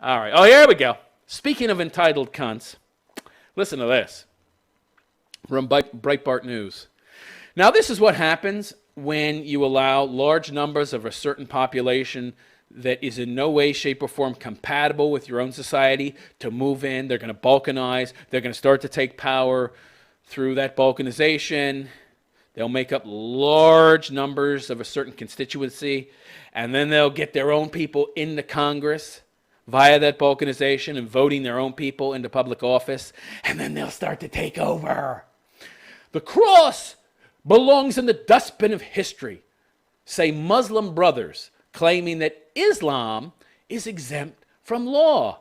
All right. Oh, here we go. Speaking of entitled cunts, listen to this from Breitbart News. Now, this is what happens when you allow large numbers of a certain population that is in no way, shape, or form compatible with your own society to move in. They're going to balkanize. They're going to start to take power through that balkanization. They'll make up large numbers of a certain constituency, and then they'll get their own people into Congress via that balkanization and voting their own people into public office, and then they'll start to take over. The cross belongs in the dustbin of history, say Muslim brothers claiming that Islam is exempt from law.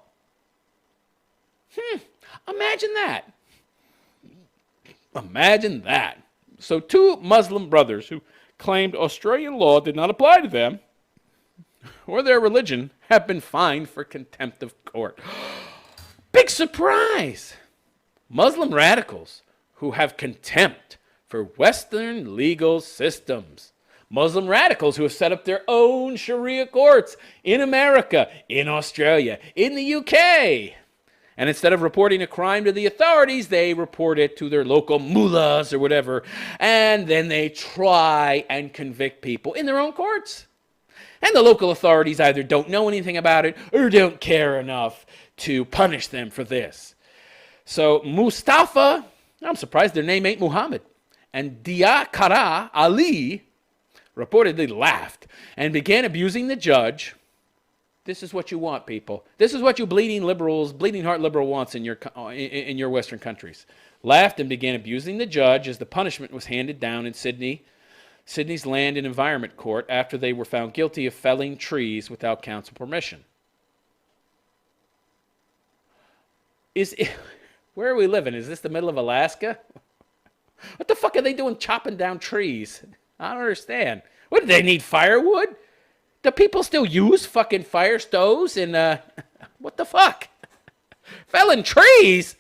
Imagine that. Imagine that. So two Muslim brothers who claimed Australian law did not apply to them or their religion have been fined for contempt of court. Big surprise! Muslim radicals who have contempt for Western legal systems. Muslim radicals who have set up their own Sharia courts in America, in Australia, in the UK. And instead of reporting a crime to the authorities, they report it to their local mullahs or whatever. And then they try and convict people in their own courts. And the local authorities either don't know anything about it or don't care enough to punish them for this. So Mustafa, I'm surprised their name ain't Muhammad, and Dia Kara Ali reportedly laughed and began abusing the judge. This is what you want, people. This is what you bleeding heart liberal wants in your Western countries. Laughed and began abusing the judge as the punishment was handed down in Sydney's Land and Environment Court after they were found guilty of felling trees without council permission. Where are we living? Is this the middle of Alaska? What the fuck are they doing chopping down trees? I don't understand. What, do they need firewood? Do people still use fucking fire stoves and, what the fuck? Felling trees?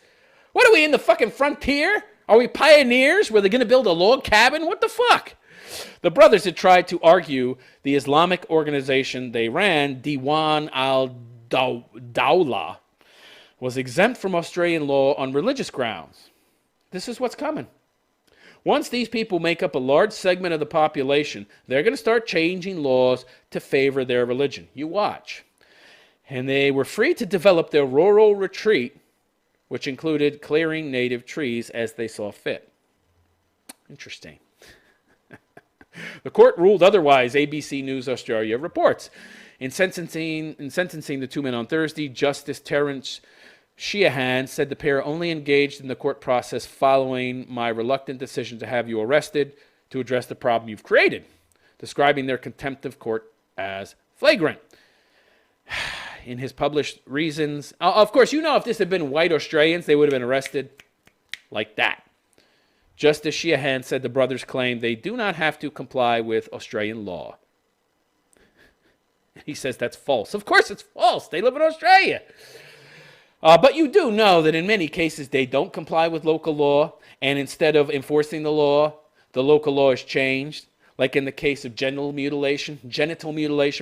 What are we in the fucking frontier? Are we pioneers? Were they going to build a log cabin? What the fuck? The brothers had tried to argue the Islamic organization they ran, Diwan al-Dawla, was exempt from Australian law on religious grounds. This is what's coming. Once these people make up a large segment of the population, they're going to start changing laws to favor their religion. You watch. And they were free to develop their rural retreat, which included clearing native trees as they saw fit. Interesting. The court ruled otherwise, ABC News Australia reports. In sentencing the two men on Thursday, Justice Terence Sheehan said the pair only engaged in the court process following my reluctant decision to have you arrested to address the problem you've created, describing their contempt of court as flagrant. In his published reasons, of course, you know, if this had been white Australians, they would have been arrested like that. Justice Sheehan said the brothers claim they do not have to comply with Australian law. He says that's false. Of course it's false. They live in Australia. But you do know that in many cases they don't comply with local law, and instead of enforcing the local law is changed. Like in the case of genital mutilation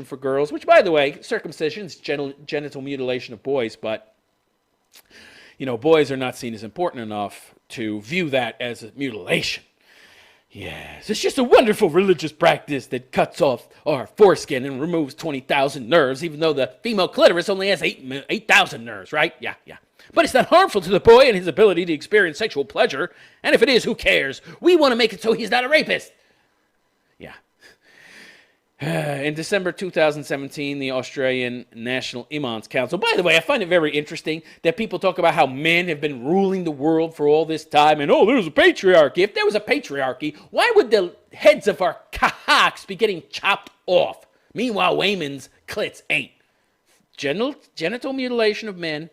for girls, which, by the way, circumcision is genital mutilation of boys, but, you know, boys are not seen as important enough to view that as a mutilation. Yes, it's just a wonderful religious practice that cuts off our foreskin and removes 20,000 nerves, even though the female clitoris only has 8,000 nerves, right? Yeah. But it's not harmful to the boy and his ability to experience sexual pleasure. And if it is, who cares? We want to make it so he's not a rapist. Yeah. In December 2017, the Australian National Imams Council. By the way, I find it very interesting that people talk about how men have been ruling the world for all this time, and there's a patriarchy. If there was a patriarchy, why would the heads of our kahaks be getting chopped off? Meanwhile, Wayman's clits ain't. Genital mutilation of men,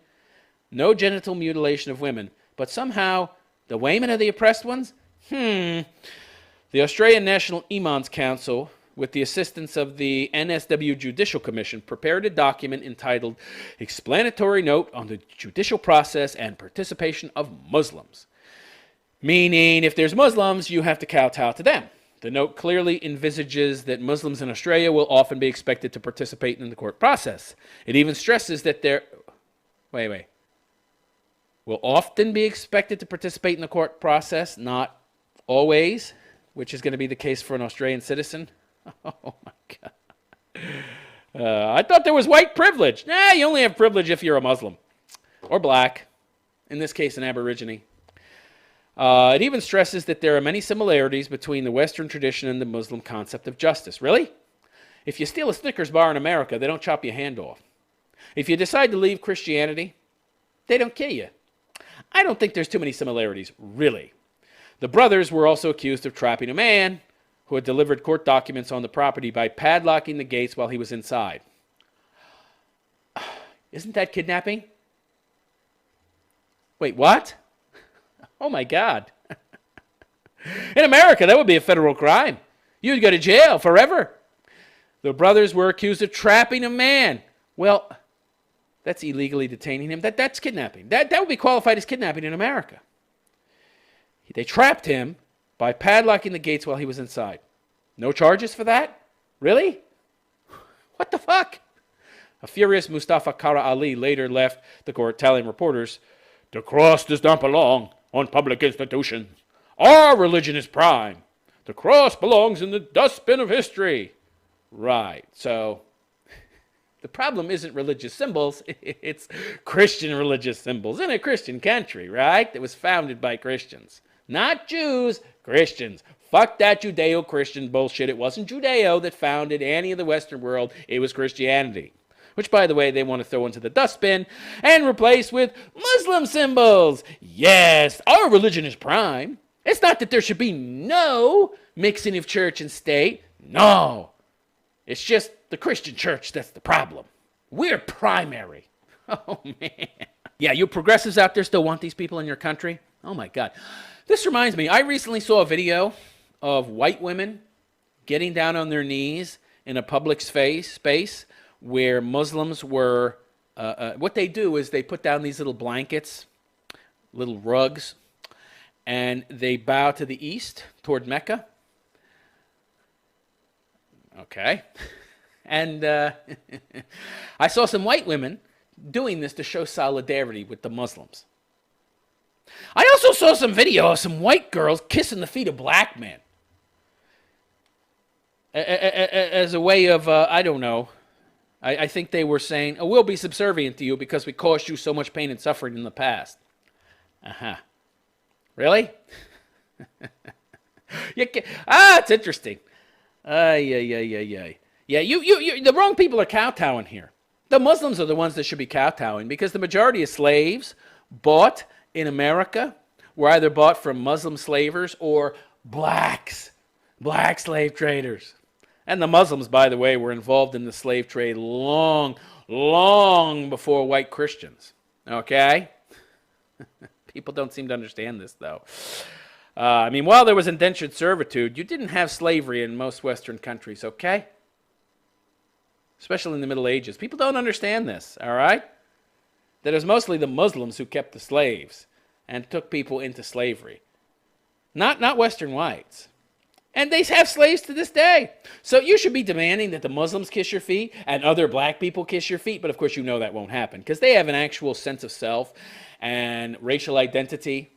no genital mutilation of women. But somehow, the Waymen are the oppressed ones? The Australian National Imams Council, with the assistance of the NSW Judicial Commission, prepared a document entitled Explanatory Note on the Judicial Process and Participation of Muslims. Meaning, if there's Muslims, you have to kowtow to them. The note clearly envisages that Muslims in Australia will often be expected to participate in the court process. It even stresses that will often be expected to participate in the court process, not always, which is going to be the case for an Australian citizen. Oh my God. I thought there was white privilege. Nah, you only have privilege if you're a Muslim or black, in this case an Aborigine. It even stresses that there are many similarities between the Western tradition and the Muslim concept of justice. Really? If you steal a Snickers bar in America, they don't chop your hand off. If you decide to leave Christianity, they don't kill you. I don't think there's too many similarities, really. The brothers were also accused of trapping a man who had delivered court documents on the property by padlocking the gates while he was inside. Isn't that kidnapping? Wait, what? Oh my God. In America, that would be a federal crime. You'd go to jail forever. The brothers were accused of trapping a man. Well, that's illegally detaining him. That's kidnapping. That would be qualified as kidnapping in America. They trapped him by padlocking the gates while he was inside. No charges for that? Really? What the fuck? A furious Mustafa Kara Ali later left the court telling reporters, "The cross does not belong on public institutions. Our religion is prime. The cross belongs in the dustbin of history." Right. So the problem isn't religious symbols. It's Christian religious symbols in a Christian country, right? That was founded by Christians. Not Jews, Christians. Fuck that Judeo-Christian bullshit. It wasn't Judeo that founded any of the Western world. It was Christianity. Which, by the way, they want to throw into the dustbin and replace with Muslim symbols. Yes, our religion is prime. It's not that there should be no mixing of church and state. No. It's just the Christian church that's the problem. We're primary. Oh, man. Yeah, you progressives out there still want these people in your country? Oh, my God. This reminds me, I recently saw a video of white women getting down on their knees in a public space where Muslims were, what they do is they put down these little blankets, little rugs, and they bow to the east toward Mecca. Okay. And I saw some white women doing this to show solidarity with the Muslims. I also saw some video of some white girls kissing the feet of black men. As a way of, I don't know, I think they were saying, oh, we'll be subservient to you because we caused you so much pain and suffering in the past. Uh-huh. Really? It's interesting. Yeah. The wrong people are kowtowing here. The Muslims are the ones that should be kowtowing because the majority of slaves bought in America were either bought from Muslim slavers or black slave traders. And the Muslims, by the way, were involved in the slave trade long before white Christians. Okay? People don't seem to understand this, though. While there was indentured servitude, you didn't have slavery in most Western countries, okay? Especially in the Middle Ages. People don't understand this, all right? That it was mostly the Muslims who kept the slaves and took people into slavery. Not Western whites. And they have slaves to this day. So you should be demanding that the Muslims kiss your feet and other black people kiss your feet. But of course you know that won't happen because they have an actual sense of self and racial identity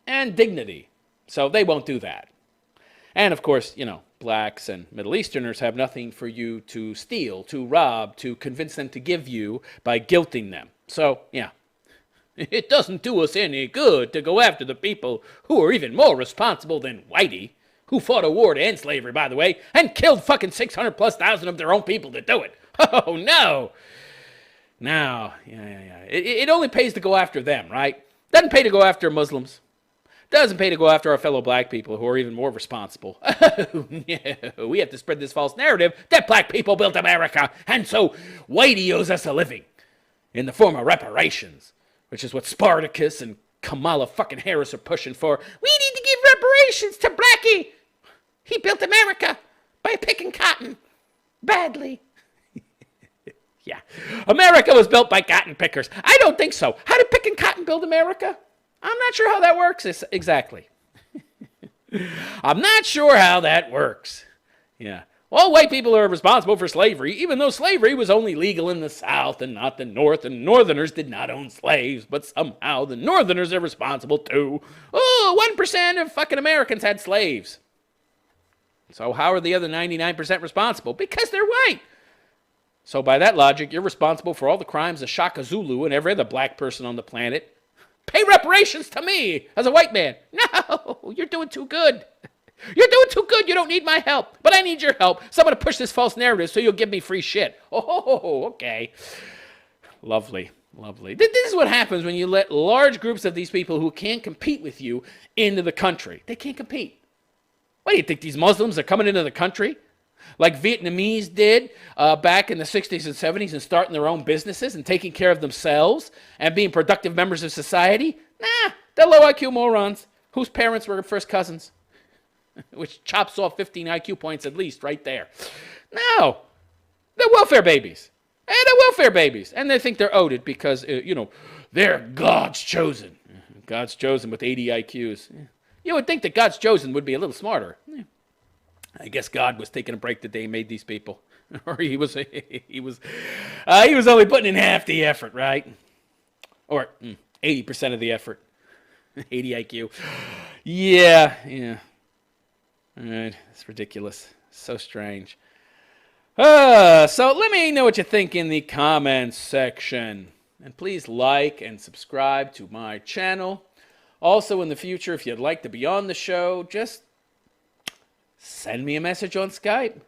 and dignity. So they won't do that. And of course, blacks and Middle Easterners have nothing for you to steal, to rob, to convince them to give you by guilting them. So, yeah, it doesn't do us any good to go after the people who are even more responsible than Whitey, who fought a war to end slavery, by the way, and killed fucking 600,000+ of their own people to do it. Oh, no. No, yeah. It only pays to go after them, right? Doesn't pay to go after Muslims. Doesn't pay to go after our fellow black people who are even more responsible. Oh, no. We have to spread this false narrative that black people built America, and so Whitey owes us a living in the form of reparations, which is what Spartacus and Kamala fucking Harris are pushing for. We need to give reparations to Blackie. He built America by picking cotton badly. Yeah. America was built by cotton pickers. I don't think so. How did picking cotton build America? I'm not sure how that works exactly. I'm not sure how that works. Yeah. All white people are responsible for slavery, even though slavery was only legal in the South and not the North, and Northerners did not own slaves, but somehow the Northerners are responsible too. Oh, 1% of fucking Americans had slaves. So how are the other 99% responsible? Because they're white. So by that logic, you're responsible for all the crimes of Shaka Zulu and every other black person on the planet. Pay reparations to me as a white man. No, you're doing too good. You're doing too good. You don't need my help. But I need your help. So I'm going to push this false narrative so you'll give me free shit. Oh, okay. Lovely. Lovely. This is what happens when you let large groups of these people who can't compete with you into the country. They can't compete. What do you think? These Muslims are coming into the country like Vietnamese did back in the 60s and 70s and starting their own businesses and taking care of themselves and being productive members of society? Nah, they're low IQ morons whose parents were first cousins, which chops off 15 IQ points at least right there. No, they're welfare babies. And they're welfare babies. And they think they're owed it because, they're God's chosen. God's chosen with 80 IQs. You would think that God's chosen would be a little smarter. I guess God was taking a break the day he made these people. Or he was only putting in half the effort, right? Or 80% of the effort. 80 IQ. Yeah. All right, it's ridiculous. So strange. So let me know what you think in the comments section. And please like and subscribe to my channel. Also, in the future, if you'd like to be on the show, just send me a message on Skype.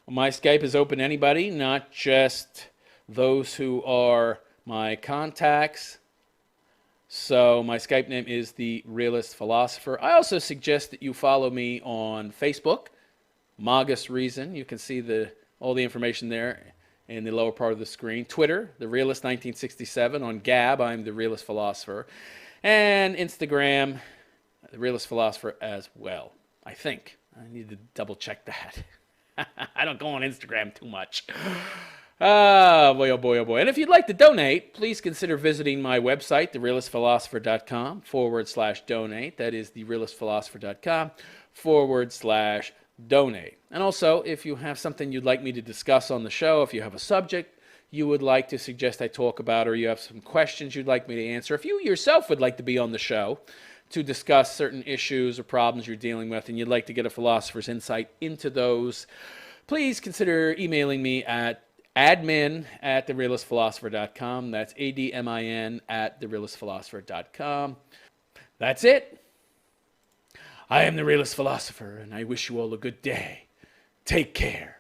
My Skype is open to anybody, not just those who are my contacts. So my Skype name is The Realist Philosopher. I also suggest that you follow me on Facebook, Magus Reason. You can see all the information there in the lower part of the screen. Twitter, The Realist 1967. On Gab, I'm The Realist Philosopher. And Instagram, The Realist Philosopher as well, I think. I need to double check that. I don't go on Instagram too much. Oh boy, oh boy, oh boy. And if you'd like to donate, please consider visiting my website, therealistphilosopher.com/donate. That is therealistphilosopher.com/donate. And also, if you have something you'd like me to discuss on the show, if you have a subject you would like to suggest I talk about, or you have some questions you'd like me to answer, if you yourself would like to be on the show to discuss certain issues or problems you're dealing with and you'd like to get a philosopher's insight into those, please consider emailing me at admin@therealistphilosopher.com. That's ADMIN @therealistphilosopher.com. That's it. I am the Realist Philosopher, and I wish you all a good day. Take care.